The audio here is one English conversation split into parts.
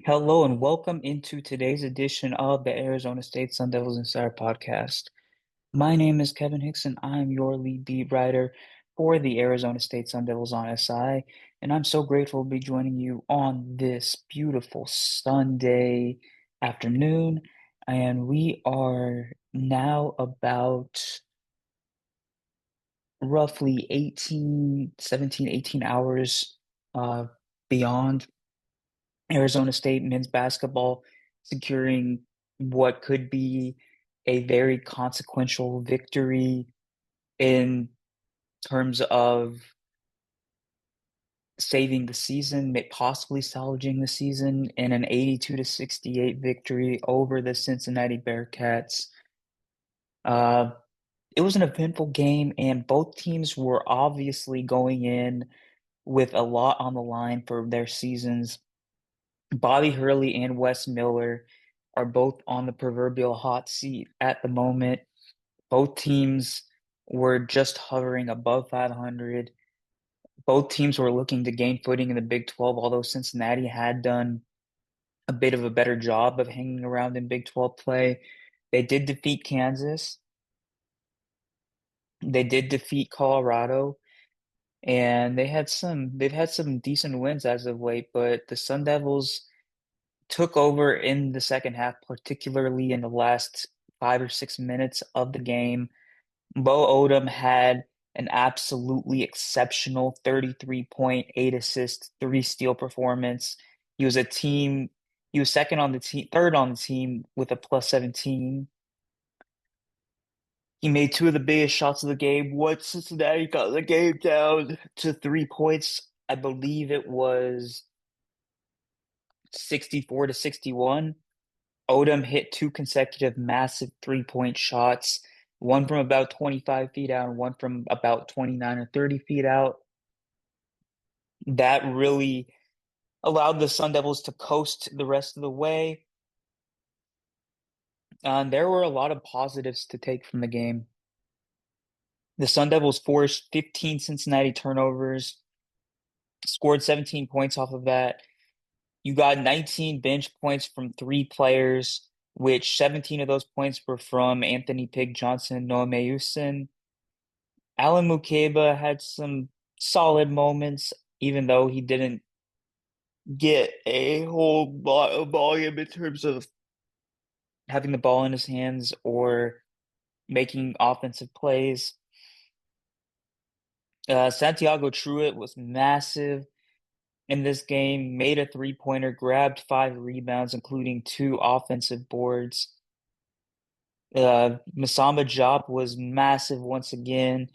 Hello and welcome into today's edition of the Arizona State Sun Devils Insider Podcast. My name is Kevin Hickson. I'm your lead beat writer for the Arizona State Sun Devils on SI, and I'm so grateful to be joining you on this beautiful Sunday afternoon. And we are now about roughly 18 hours uh, beyond Arizona State men's basketball securing what could be a very consequential victory in terms of saving the season, possibly salvaging the season in an 82-68 victory over the Cincinnati Bearcats. Uh, it was an eventful game, and both teams were obviously going in with a lot on the line for their seasons. Bobby Hurley and Wes Miller are both on the proverbial hot seat at the moment. Both teams were just hovering above 500. Both teams were looking to gain footing in the Big 12, although Cincinnati had done a bit of a better job of hanging around in Big 12 play. They did defeat Kansas. They did defeat Colorado, and they've had some decent wins as of late, but the Sun Devils took over in the second half, particularly in the last 5 or 6 minutes of the game. Bo Odom had an absolutely exceptional 33.8 assist, three steal performance. He was a team, he was second on the team, third on the team with a plus 17. He made two of the biggest shots of the game. Once Cincinnati got the game down to 3 points, I believe it was 64 to 61. Odom hit two consecutive massive 3-point shots, one from about 25 feet out and one from about 29 or 30 feet out. That really allowed the Sun Devils to coast the rest of the way. And there were a lot of positives to take from the game. The Sun Devils forced 15 Cincinnati turnovers, scored 17 points off of that. You got 19 bench points from three players, which 17 of those points were from Anthony Pig Johnson and Noah Mayusin. Alan Mukeba had some solid moments, even though he didn't get a whole lot of volume in terms of having the ball in his hands or making offensive plays. Santiago Truitt was massive in this game, made a three-pointer, grabbed five rebounds, including two offensive boards. Masamba Diop was massive once again.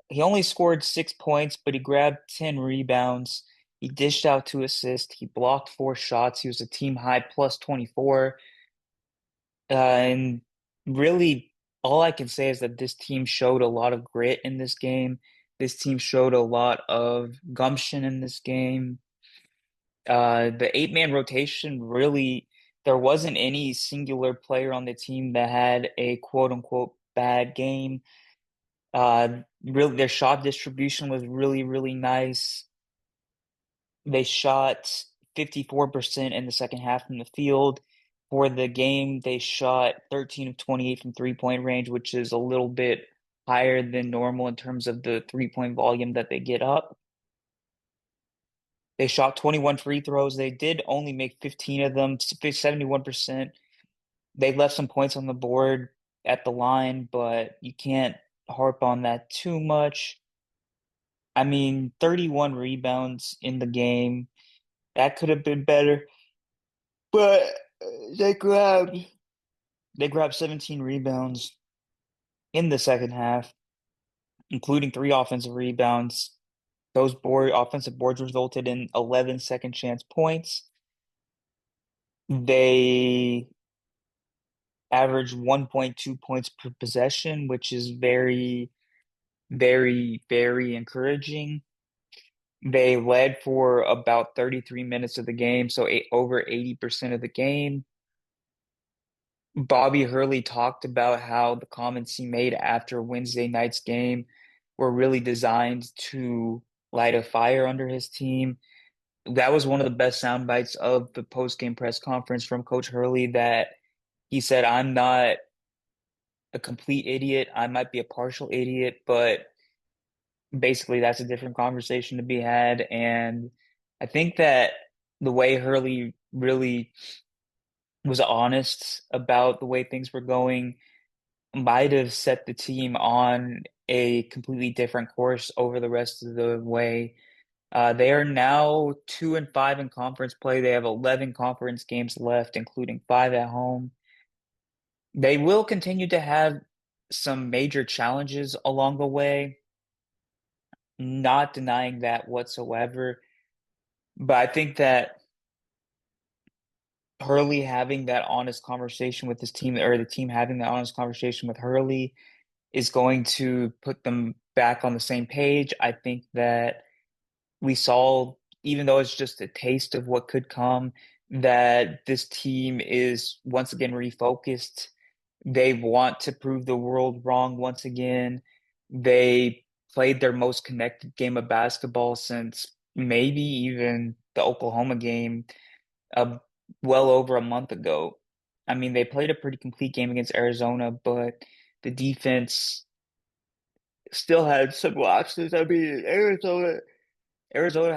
He only scored 6 points, but he grabbed 10 rebounds. He dished out two assists. He blocked four shots. He was a team high plus 24. And really, all I can say is that this team showed a lot of grit in this game. This team showed a lot of gumption in this game. The eight-man rotation really, there wasn't any singular player on the team that had a quote-unquote bad game. Really, their shot distribution was really, really nice. They shot 54% in the second half from the field. For the game, they shot 13 of 28 from three-point range, which is a little bit higher than normal in terms of the three-point volume that they get up. They shot 21 free throws. They did only make 15 of them, 71%. They left some points on the board at the line, but you can't harp on that too much. I mean, 31 rebounds in the game. That could have been better, but they grabbed they grabbed 17 rebounds in the second half, including three offensive rebounds. Those offensive boards resulted in 11 second chance points. They averaged 1.2 points per possession, which is very, very, very encouraging. They led for about 33 minutes of the game, so over 80% of the game. Bobby Hurley talked about how the comments he made after Wednesday night's game were really designed to light a fire under his team. that was one of the best sound bites of the post-game press conference from Coach Hurley that he said, I'm not a complete idiot. I might be a partial idiot, but basically that's a different conversation to be had. And I think that the way Hurley really was honest about the way things were going might have set the team on a completely different course over the rest of the way. They are now 2-5 in conference play. They have 11 conference games left, including five at home. They will continue to have some major challenges along the way, not denying that whatsoever. But I think that Hurley having that honest conversation with his team, or the team having that honest conversation with Hurley, is going to put them back on the same page. I think that we saw, even though it's just a taste of what could come, that this team is once again refocused. They want to prove the world wrong once again. They played their most connected game of basketball since maybe even the Oklahoma game, uh, well over a month ago. I mean, they played a pretty complete game against Arizona, but the defense still had some lapses. I mean, Arizona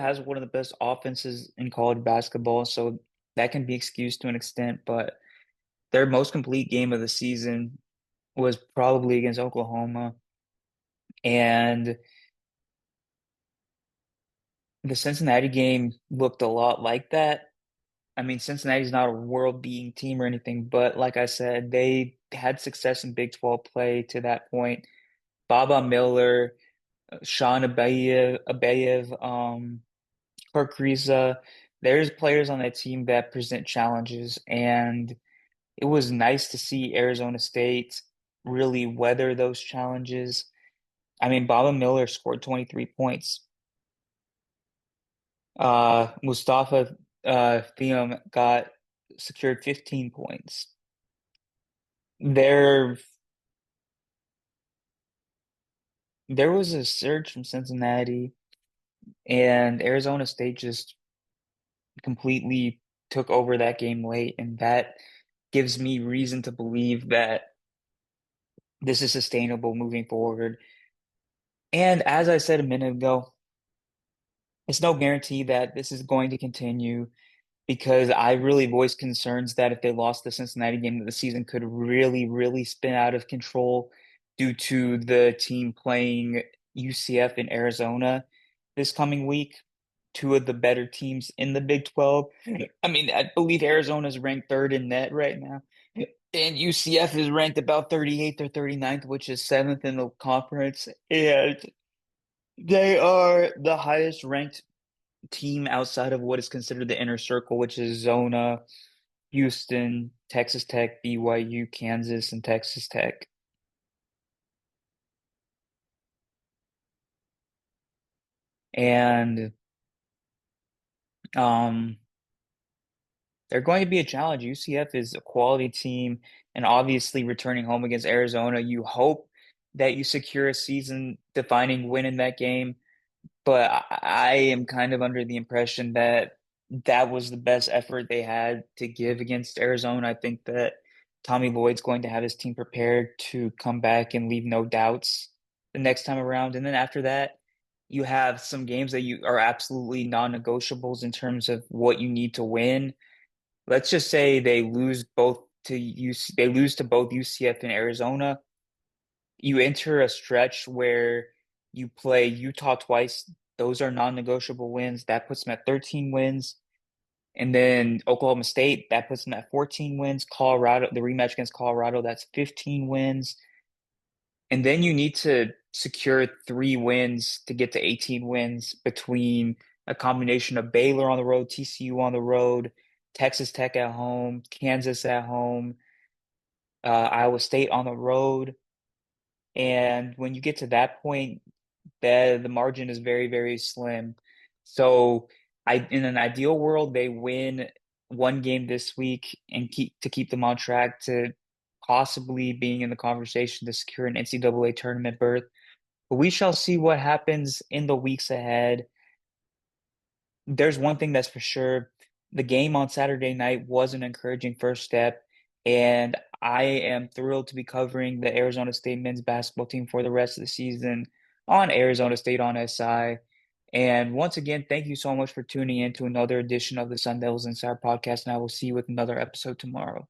has one of the best offenses in college basketball, so that can be excused to an extent, but their most complete game of the season was probably against Oklahoma. And the Cincinnati game looked a lot like that. I mean, Cincinnati's not a world-beating team or anything, but like I said, they had success in Big 12 play to that point. Baba Miller, Sean Abayev, Kirk Kriisa, there's players on that team that present challenges, and it was nice to see Arizona State really weather those challenges. I mean, Baba Miller scored 23 points. Mustafa Thiam got secured 15 points. There, there was a surge from Cincinnati, and Arizona State just completely took over that game late, and that gives me reason to believe that this is sustainable moving forward. And as I said a minute ago, it's no guarantee that this is going to continue because I really voiced concerns that if they lost the Cincinnati game, that the season could really, really spin out of control due to the team playing UCF in Arizona this coming week, two of the better teams in the Big 12. I mean, I believe Arizona is ranked third in net right now, and UCF is ranked about 38th or 39th, which is seventh in the conference. And they are the highest ranked team outside of what is considered the inner circle, which is Zona, Houston, Texas Tech, BYU, Kansas, and Texas Tech. And um, they're going to be a challenge. UCF is a quality team, and obviously returning home against Arizona, you hope that you secure a season-defining win in that game. But I am kind of under the impression that that was the best effort they had to give against Arizona. I think that Tommy Lloyd's going to have his team prepared to come back and leave no doubts the next time around. And then after that, you have some games that you are absolutely non-negotiables in terms of what you need to win. Let's just say they lose to both UCF and Arizona. You enter a stretch where you play Utah twice. Those are non-negotiable wins. That puts them at 13 wins. And then Oklahoma State, that puts them at 14 wins. Colorado, the rematch against Colorado, that's 15 wins. And then you need to secure three wins to get to 18 wins between a combination of Baylor on the road, TCU on the road, Texas Tech at home, Kansas at home, Iowa State on the road. And when you get to that point, the margin is very, very slim. So in an ideal world, they win one game this week and keep them on track to possibly being in the conversation to secure an NCAA tournament berth. But we shall see what happens in the weeks ahead. there's one thing that's for sure. The game on Saturday night was an encouraging first step, and I am thrilled to be covering the Arizona State men's basketball team for the rest of the season on Arizona State on SI. And once again, thank you so much for tuning in to another edition of the Sun Devils Insider podcast, and I will see you with another episode tomorrow.